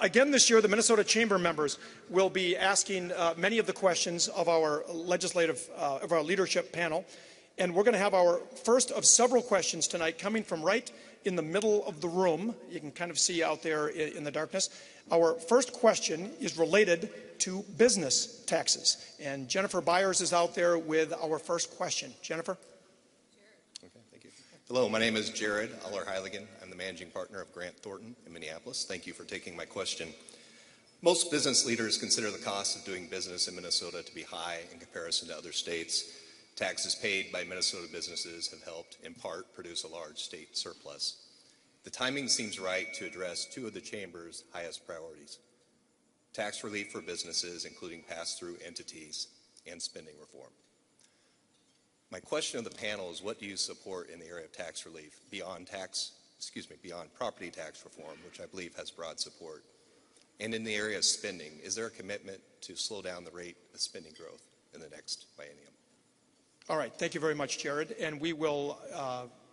Again this year, the Minnesota Chamber members will be asking many of the questions of our leadership panel. And we're going to have our first of several questions tonight coming from right in the middle of the room. You can kind of see out there in the darkness. Our first question is related to business taxes. And Jennifer Byers is out there with our first question. Jennifer? Okay, thank you. Hello, my name is Jared Aller-Heiligen. I'm the managing partner of Grant Thornton in Minneapolis. Thank you for taking my question. Most business leaders consider the cost of doing business in Minnesota to be high in comparison to other states. Taxes paid by Minnesota businesses have helped, in part, produce a large state surplus. The timing seems right to address two of the Chamber's highest priorities: tax relief for businesses, including pass-through entities, and spending reform. My question of the panel is, what do you support in the area of tax relief beyond property tax reform, which I believe has broad support? And in the area of spending, is there a commitment to slow down the rate of spending growth in the next biennium? All right, thank you very much, Jared. And we will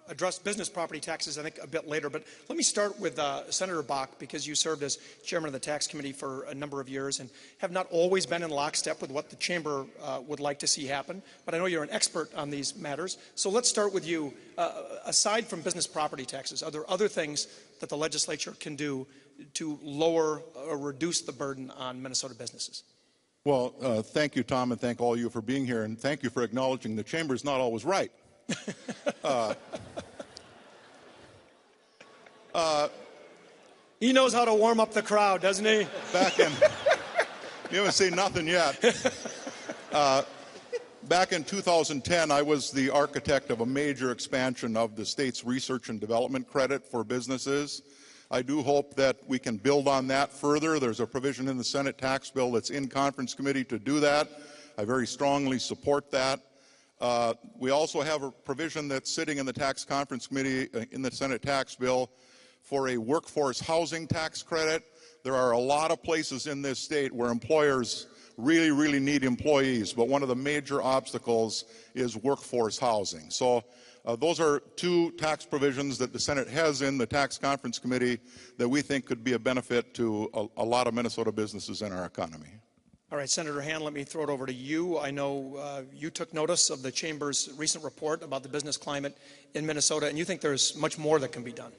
address business property taxes, I think, a bit later. But let me start with Senator Bach, because you served as chairman of the tax committee for a number of years and have not always been in lockstep with what the chamber would like to see happen. But I know you're an expert on these matters. So let's start with you. Aside from business property taxes, are there other things that the legislature can do to lower or reduce the burden on Minnesota businesses? Well, thank you, Tom, and thank all of you for being here, and thank you for acknowledging the chamber is not always right. He knows how to warm up the crowd, doesn't he? You haven't seen nothing yet. Back in 2010, I was the architect of a major expansion of the state's research and development credit for businesses. I do hope that we can build on that further. There's a provision in the Senate tax bill that's in conference committee to do that. I very strongly support that. We also have a provision that's sitting in the tax conference committee in the Senate tax bill for a workforce housing tax credit. There are a lot of places in this state where employers really, really need employees, but one of the major obstacles is workforce housing. So those are two tax provisions that the Senate has in the tax conference committee that we think could be a benefit to a lot of Minnesota businesses in our economy. All right, Senator Hand, let me throw it over to you. I know you took notice of the Chamber's recent report about the business climate in Minnesota, and you think there's much more that can be done.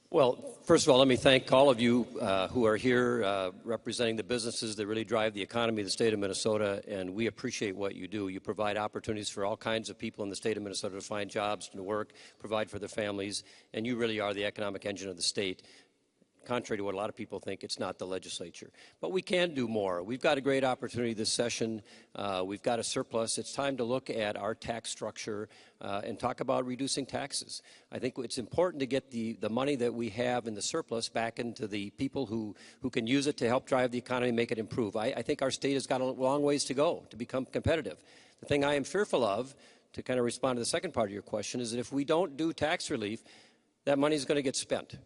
Well, first of all, let me thank all of you who are here representing the businesses that really drive the economy of the state of Minnesota, and we appreciate what you do. You provide opportunities for all kinds of people in the state of Minnesota to find jobs, to work, provide for their families, and you really are the economic engine of the state. Contrary to what a lot of people think, it's not the legislature. But we can do more. We've got a great opportunity this session. We've got a surplus. It's time to look at our tax structure and talk about reducing taxes. I think it's important to get the money that we have in the surplus back into the people who can use it to help drive the economy, make it improve. I think our state has got a long ways to go to become competitive. The thing I am fearful of, to kind of respond to the second part of your question, is that if we don't do tax relief, that money is going to get spent.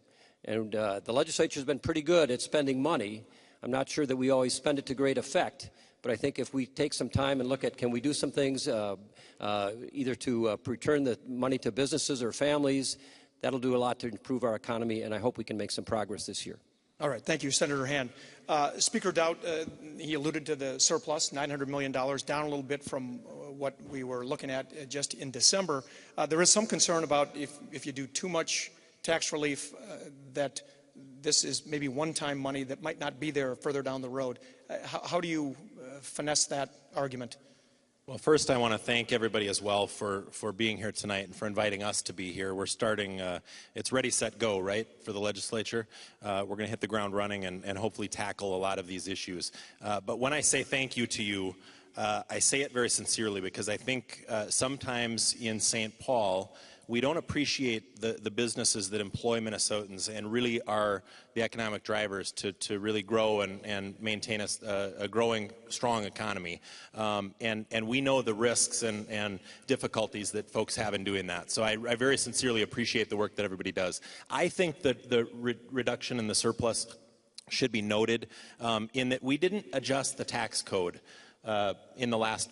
And the legislature has been pretty good at spending money. I'm not sure that we always spend it to great effect, but I think if we take some time and look at can we do some things either to return the money to businesses or families, that'll do a lot to improve our economy, and I hope we can make some progress this year. All right, thank you, Senator Hand. Speaker Daudt, he alluded to the surplus, $900 million, down a little bit from what we were looking at just in December. There is some concern about if you do too much tax relief, that this is maybe one-time money that might not be there further down the road. How do you finesse that argument? Well, first I want to thank everybody as well for being here tonight and for inviting us to be here. We're starting, it's ready, set, go, right, for the legislature. We're going to hit the ground running and hopefully tackle a lot of these issues. But when I say thank you to you, I say it very sincerely because I think sometimes in St. Paul, we don't appreciate the businesses that employ Minnesotans and really are the economic drivers to really grow and maintain a growing, strong economy. And we know the risks and difficulties that folks have in doing that. So I very sincerely appreciate the work that everybody does. I think that the reduction in the surplus should be noted in that we didn't adjust the tax code in the last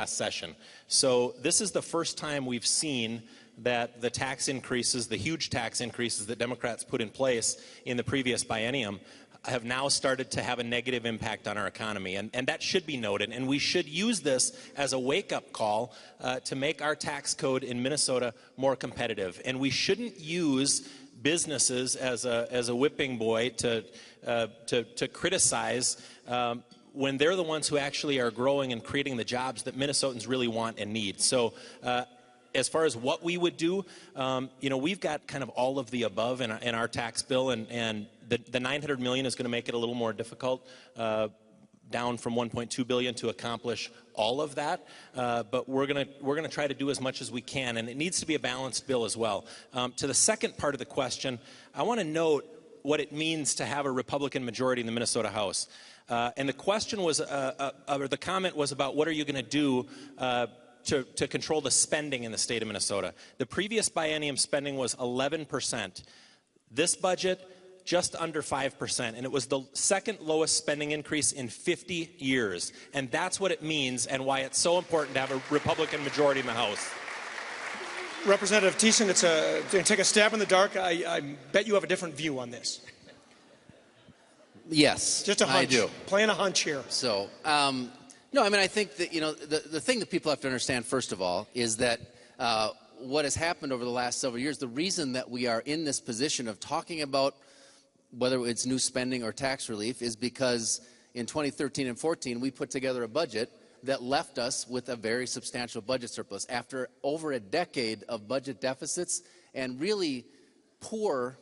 session. So this is the first time we've seen that the tax increases, the huge tax increases that Democrats put in place in the previous biennium, have now started to have a negative impact on our economy. And that should be noted. And we should use this as a wake-up call to make our tax code in Minnesota more competitive. And we shouldn't use businesses as a whipping boy to criticize when they're the ones who actually are growing and creating the jobs that Minnesotans really want and need. So as far as what we would do, we've got kind of all of the above in our tax bill, and the $900 million is going to make it a little more difficult, down from $1.2 billion to accomplish all of that. But we're going to try to do as much as we can, and it needs to be a balanced bill as well. To the second part of the question, I want to note what it means to have a Republican majority in the Minnesota House. And the question was, or the comment was about what are you going to do to control the spending in the state of Minnesota. The previous biennium spending was 11%. This budget, just under 5%, and it was the second lowest spending increase in 50 years. And that's what it means and why it's so important to have a Republican majority in the House. Representative Thiessen, it's to take a stab in the dark. I bet you have a different view on this. Yes, Just a hunch. I do. Playing a hunch here. So, no, I mean, I think that, the thing that people have to understand, first of all, is that what has happened over the last several years, the reason that we are in this position of talking about whether it's new spending or tax relief is because in 2013 and 14, we put together a budget that left us with a very substantial budget surplus. After over a decade of budget deficits and really poor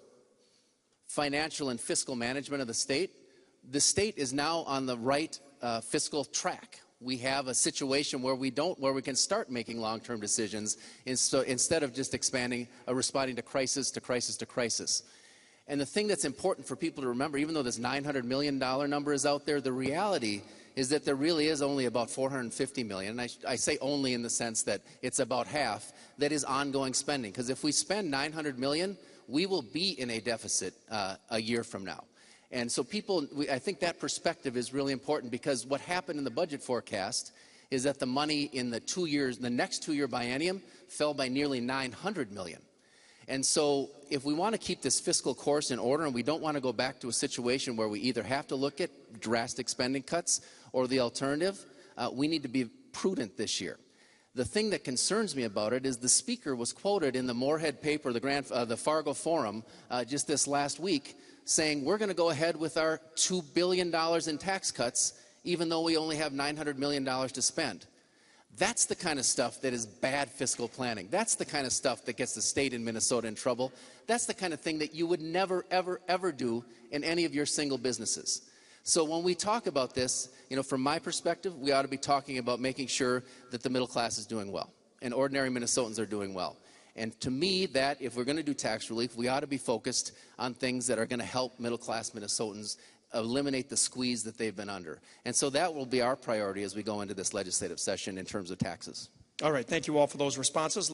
financial and fiscal management of the state is now on the right fiscal track. We have a situation where we can start making long-term decisions instead of just expanding, responding to crisis to crisis to crisis. And the thing that's important for people to remember, even though this $900 million number is out there, the reality is that there really is only about $450 million, and I say only in the sense that it's about half, that is ongoing spending. Because if we spend $900 million, we will be in a deficit a year from now. And so I think that perspective is really important, because what happened in the budget forecast is that the money in the next 2-year biennium fell by nearly $900 million. And so if we want to keep this fiscal course in order and we don't want to go back to a situation where we either have to look at drastic spending cuts or the alternative, we need to be prudent this year. The thing that concerns me about it is the speaker was quoted in the Moorhead paper, the Fargo Forum, just this last week, saying we're going to go ahead with our $2 billion in tax cuts, even though we only have $900 million to spend. That's the kind of stuff that is bad fiscal planning. That's the kind of stuff that gets the state in Minnesota in trouble. That's the kind of thing that you would never, ever, ever do in any of your single businesses. So when we talk about this, from my perspective, we ought to be talking about making sure that the middle class is doing well and ordinary Minnesotans are doing well. And to me, that if we're going to do tax relief, we ought to be focused on things that are going to help middle-class Minnesotans eliminate the squeeze that they've been under. And so that will be our priority as we go into this legislative session in terms of taxes. All right. Thank you all for those responses.